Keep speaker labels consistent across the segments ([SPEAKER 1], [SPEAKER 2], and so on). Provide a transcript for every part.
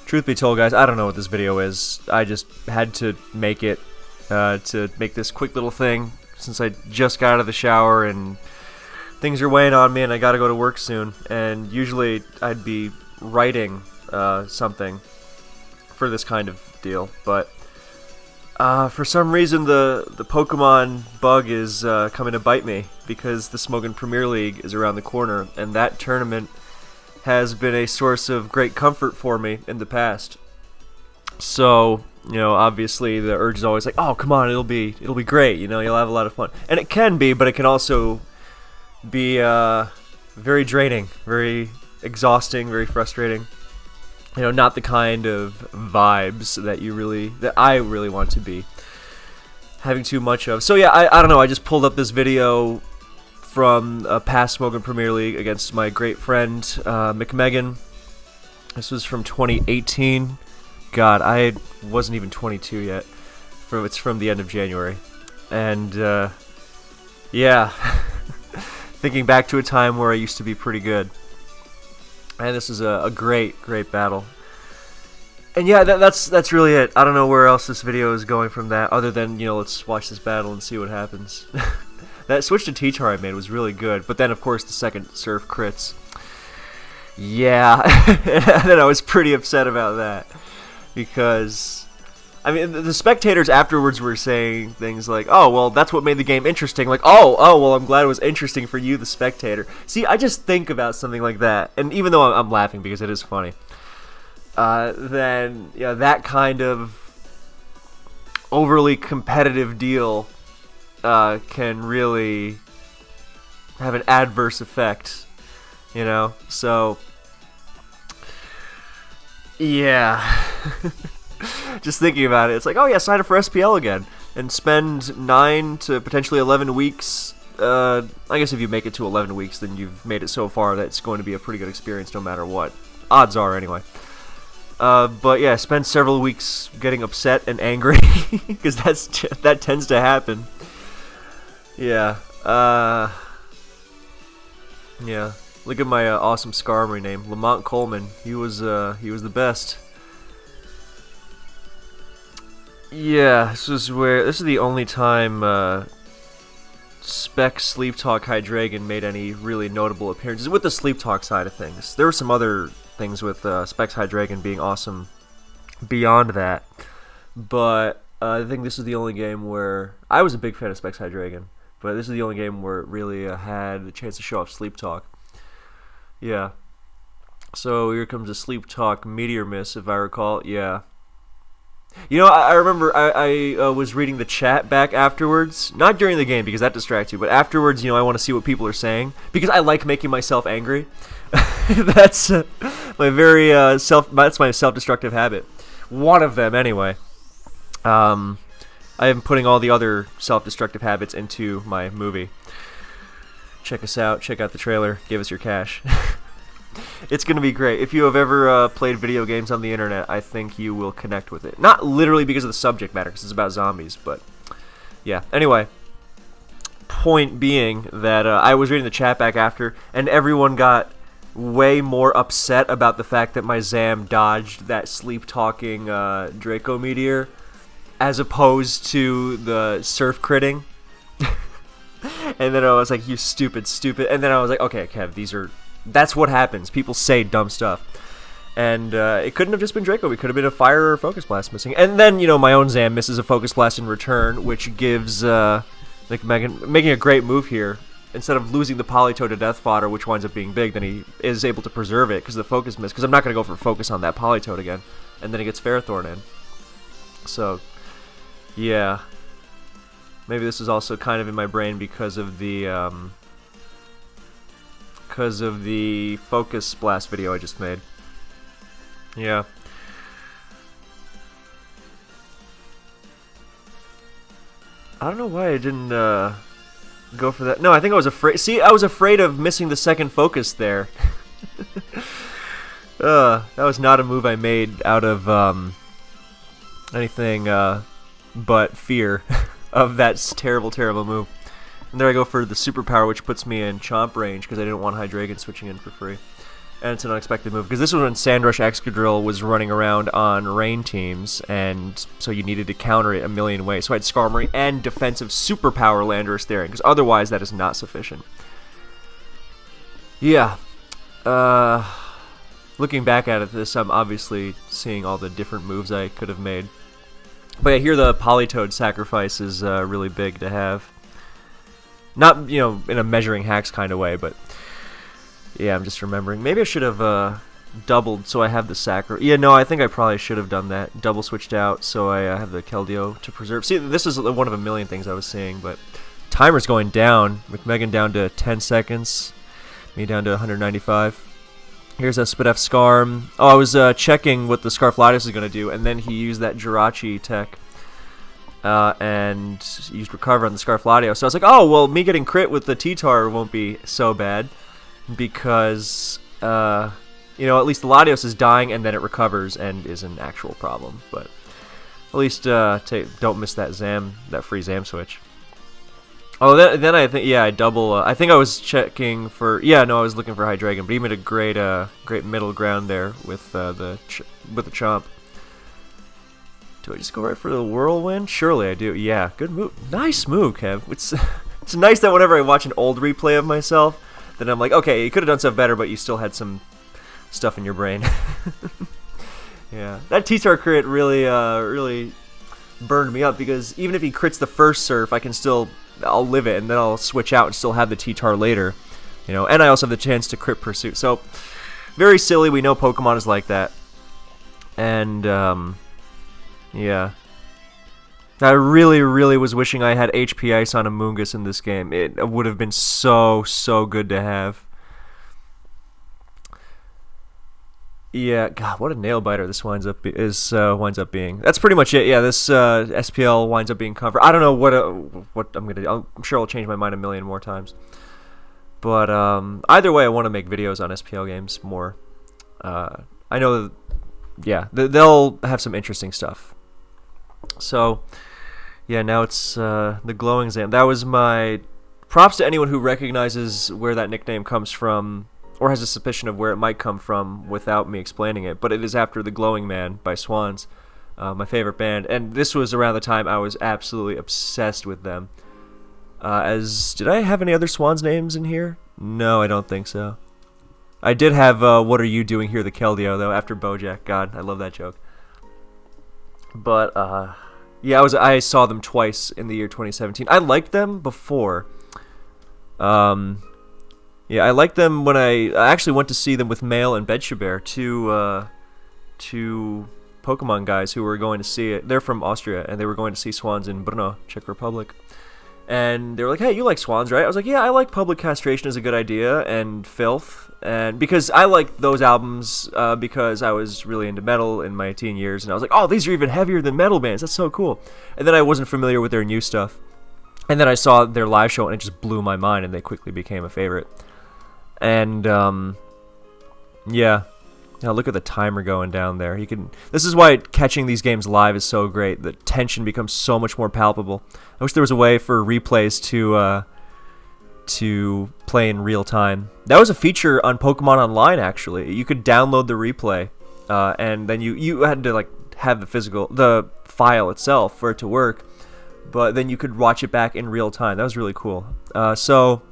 [SPEAKER 1] Truth be told, guys, I don't know what this video is. I just had to make it, to make this quick little thing, since I just got out of the shower and things are weighing on me and I gotta go to work soon. And usually I'd be writing something for this kind of deal, but for some reason the Pokemon bug is coming to bite me, because the Smogon Premier League is around the corner, and that tournament has been a source of great comfort for me in the past. So, you know, obviously the urge is always like, oh, come on, it'll be great, you know, you'll have a lot of fun. And it can be, but it can also be very draining, very exhausting, very frustrating. You know, not the kind of vibes that I really want to be having too much of. So yeah, I don't know, I just pulled up this video from a past Smogon Premier League against my great friend McMegan. This was from 2018. God, I wasn't even 22 yet. It's from the end of January. And yeah, thinking back to a time where I used to be pretty good. And this is a great battle. And yeah, that's really it. I don't know where else this video is going from that, other than, you know, let's watch this battle and see what happens. That switch to T-Char I made was really good, but then of course the second Surf crits. Yeah, and then I was pretty upset about that, because I mean the spectators afterwards were saying things like, "Oh, well, that's what made the game interesting." Like, "Oh, well, I'm glad it was interesting for you, the spectator." See, I just think about something like that, and even though I'm laughing because it is funny, then yeah, that kind of overly competitive deal can really have an adverse effect, you know? So, yeah. Just thinking about it, it's like, oh yeah, sign up for SPL again and spend 9 to potentially 11 weeks. I guess if you make it to 11 weeks, then you've made it so far that it's going to be a pretty good experience no matter what. Odds are, anyway. But yeah, spend several weeks getting upset and angry, because that tends to happen. Yeah, yeah. Look at my awesome Skarmory name, Lamont Coleman. He was the best. Yeah, this is the only time Spec Sleep Talk Hydreigon made any really notable appearances with the Sleep Talk side of things. There were some other things with Specs Hydreigon being awesome beyond that, but I think this is the only game where I was a big fan of Specs Hydreigon. But this is the only game where it really had the chance to show off Sleep Talk. Yeah. So here comes a Sleep Talk Meteor Miss, if I recall. Yeah. You know, I remember I was reading the chat back afterwards. Not during the game, because that distracts you. But afterwards, you know, I want to see what people are saying, because I like making myself angry. That's my very that's my self-destructive habit. One of them, anyway. I am putting all the other self-destructive habits into my movie. Check us out. Check out the trailer. Give us your cash. It's going to be great. If you have ever played video games on the internet, I think you will connect with it. Not literally because of the subject matter, because it's about zombies, but yeah. Anyway, point being that I was reading the chat back after, and everyone got way more upset about the fact that my Zam dodged that sleep-talking Draco Meteor, as opposed to the Surf critting. And then I was like, you stupid. And then I was like, okay, Kev, that's what happens. People say dumb stuff. And it couldn't have just been Draco. It could have been a Fire or Focus Blast missing. And then, you know, my own Zam misses a Focus Blast in return, which gives Megan making a great move here. Instead of losing the Politoed to Death Fodder, which winds up being big, then he is able to preserve it because of the Focus miss. Because I'm not going to go for Focus on that Politoed again. And then he gets Ferrothorn in. So, yeah. Maybe this is also kind of in my brain because of the Focus Blast video I just made. Yeah. I don't know why I didn't go for that. No, I think I was afraid. See, I was afraid of missing the second Focus there. That was not a move I made out of anything but fear of that terrible move. And there I go for the superpower, which puts me in Chomp range because I didn't want Hydreigon switching in for free. And it's an unexpected move, because this was when Sandrush Excadrill was running around on rain teams, and so you needed to counter it a million ways. So I had Skarmory and defensive superpower Landorus Therian, because otherwise that is not sufficient. Yeah. Looking back at this, I'm obviously seeing all the different moves I could have made. But yeah, here the Politoed sacrifice is really big to have. Not, you know, in a measuring hacks kind of way, but yeah, I'm just remembering. Maybe I should have doubled so I have the sacri. Yeah, no, I think I probably should have done that. Double switched out so I have the Keldeo to preserve. See, this is one of a million things I was seeing, but timer's going down. McMegan down to 10 seconds. Me down to 195. Here's a Spidef Skarm. Oh, I was checking what the Scarfladius is going to do, and then he used that Jirachi tech and used Recover on the Scarfladius. So I was like, oh, well, me getting crit with the T-Tar won't be so bad because, you know, at least the Latios is dying and then it recovers and is an actual problem. But at least don't miss that that free Zam switch. Oh, then I think, yeah, I double. I think I was checking for. Yeah, no, I was looking for Hydreigon, but he made a great middle ground there with the Chomp. Do I just go right for the Whirlwind? Surely I do. Yeah, good move. Nice move, Kev. It's nice that whenever I watch an old replay of myself, then I'm like, okay, you could have done stuff better, but you still had some stuff in your brain. Yeah, that T-Tar crit really burned me up, because even if he crits the first surf, I'll live it, and then I'll switch out and still have the T-Tar later, you know, and I also have the chance to crit Pursuit. So, very silly. We know Pokemon is like that. And, yeah. I really, really was wishing I had HP Ice on Amoonguss in this game. It would have been so good to have. Yeah, God, what a nail biter this winds up being. That's pretty much it. Yeah, this SPL winds up being covered. I don't know what I'm gonna do. I'm sure I'll change my mind a million more times. But either way, I want to make videos on SPL games more. I know, yeah, they'll have some interesting stuff. So, yeah, now it's the Glowing Zam. That was my props to anyone who recognizes where that nickname comes from, or has a suspicion of where it might come from without me explaining it. But it is after The Glowing Man by Swans, my favorite band. And this was around the time I was absolutely obsessed with them. Did I have any other Swans names in here? No, I don't think so. I did have What Are You Doing Here, the Keldeo, though, after Bojack. God, I love that joke. But, yeah, I saw them twice in the year 2017. I liked them before. Yeah, I liked them when I actually went to see them with Mail and Bedshabear, two Pokemon guys who were going to see it. They're from Austria, and they were going to see Swans in Brno, Czech Republic. And they were like, hey, you like Swans, right? I was like, yeah, I like Public Castration is a good idea, and Filth. And because I liked those albums because I was really into metal in my teen years, and I was like, oh, these are even heavier than metal bands. That's so cool. And then I wasn't familiar with their new stuff. And then I saw their live show, and it just blew my mind, and they quickly became a favorite. And, yeah. Now look at the timer going down there. This is why catching these games live is so great. The tension becomes so much more palpable. I wish there was a way for replays to play in real time. That was a feature on Pokemon Online, actually. You could download the replay, and then you had to like have the file itself for it to work, but then you could watch it back in real time. That was really cool. So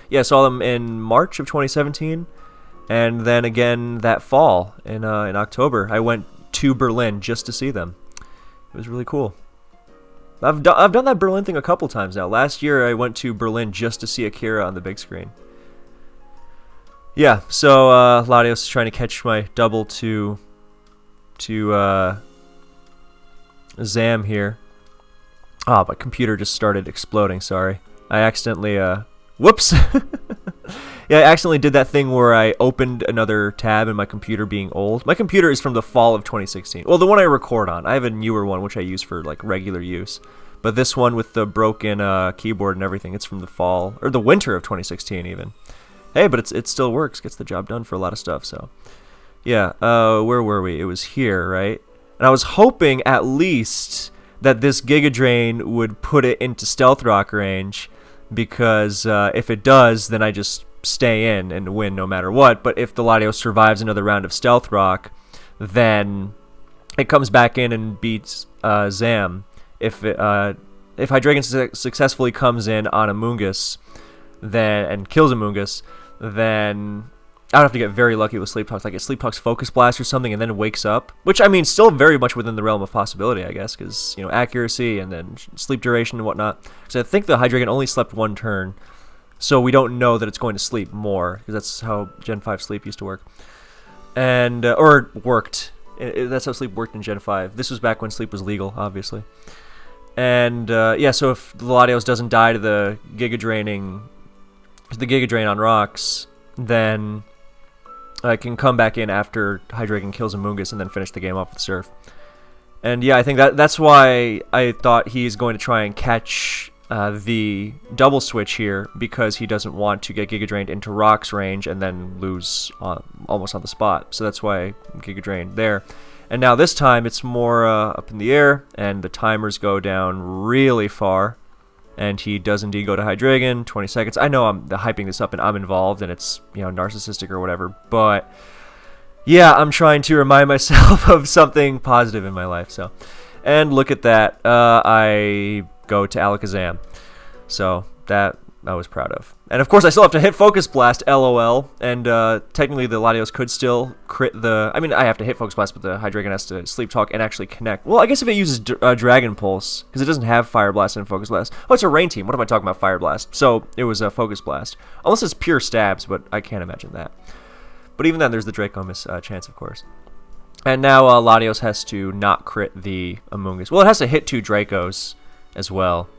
[SPEAKER 1] yeah, I saw them in March of 2017, and then again that fall in October. I went to Berlin just to see them. It was really cool. I've done that Berlin thing a couple times now. Last year I went to Berlin just to see Akira on the big screen. Yeah, so Latios is trying to catch my double to Zam here. Ah, my computer just started exploding, sorry. I accidentally, whoops! Yeah, I accidentally did that thing where I opened another tab in my computer being old. My computer is from the fall of 2016. Well, the one I record on. I have a newer one which I use for like regular use. But this one with the broken keyboard and everything, it's from the fall, or the winter of 2016 even. Hey, but it still works. Gets the job done for a lot of stuff, so. Yeah, where were we? It was here, right? And I was hoping at least that this Giga Drain would put it into Stealth Rock range, because if it does, then I just stay in and win no matter what. But if the Latios survives another round of Stealth Rock, then it comes back in and beats Zam. If Hydreigon successfully comes in on Amoonguss and kills Amoonguss, then I would have to get very lucky with Sleep Talks, like a Sleep Talks Focus Blast or something, and then it wakes up. Which, I mean, still very much within the realm of possibility, I guess, because, accuracy and then sleep duration and whatnot. Because I think the Hydreigon only slept one turn, so we don't know that it's going to sleep more, because that's how Gen 5 sleep used to work. And, or worked. That's how sleep worked in Gen 5. This was back when sleep was legal, obviously. And, yeah, so if the Latios doesn't die to the Giga Drain on rocks, then I can come back in after Hydreigon kills Amoonguss and then finish the game off with Surf. And yeah, I think that's why I thought he's going to try and catch the double switch here, because he doesn't want to get Giga Drained into Rock's range and then lose almost on the spot. So that's why Giga Drained there. And now this time it's more up in the air, and the timers go down really far. And he does indeed go to Hydreigon, 20 seconds. I know I'm hyping this up and I'm involved and it's, narcissistic or whatever. But, yeah, I'm trying to remind myself of something positive in my life. So, and look at that. I go to Alakazam. So, that I was proud of. And, of course, I still have to hit Focus Blast, LOL. And, technically, the Latios could still crit the... I mean, I have to hit Focus Blast, but the Hydreigon has to Sleep Talk and actually connect. Well, I guess if it uses Dragon Pulse, because it doesn't have Fire Blast and Focus Blast. Oh, it's a Rain Team. What am I talking about, Fire Blast? So, it was a Focus Blast. Unless it's pure stabs, but I can't imagine that. But even then, there's the Draco Miss chance, of course. And now, Latios has to not crit the Amoonguss. Well, it has to hit 2 Dracos as well.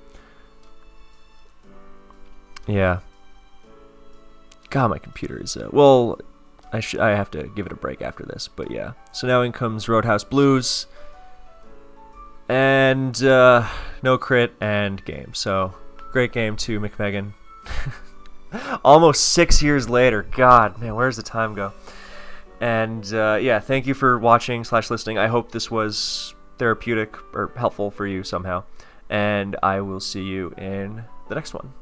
[SPEAKER 1] Yeah. God, my computer is... well, I have to give it a break after this, but yeah. So now in comes Roadhouse Blues. And no crit and game. So, great game to McMegan. Almost 6 years later. God, man, where's the time go? And yeah, thank you for watching / listening. I hope this was therapeutic or helpful for you somehow. And I will see you in the next one.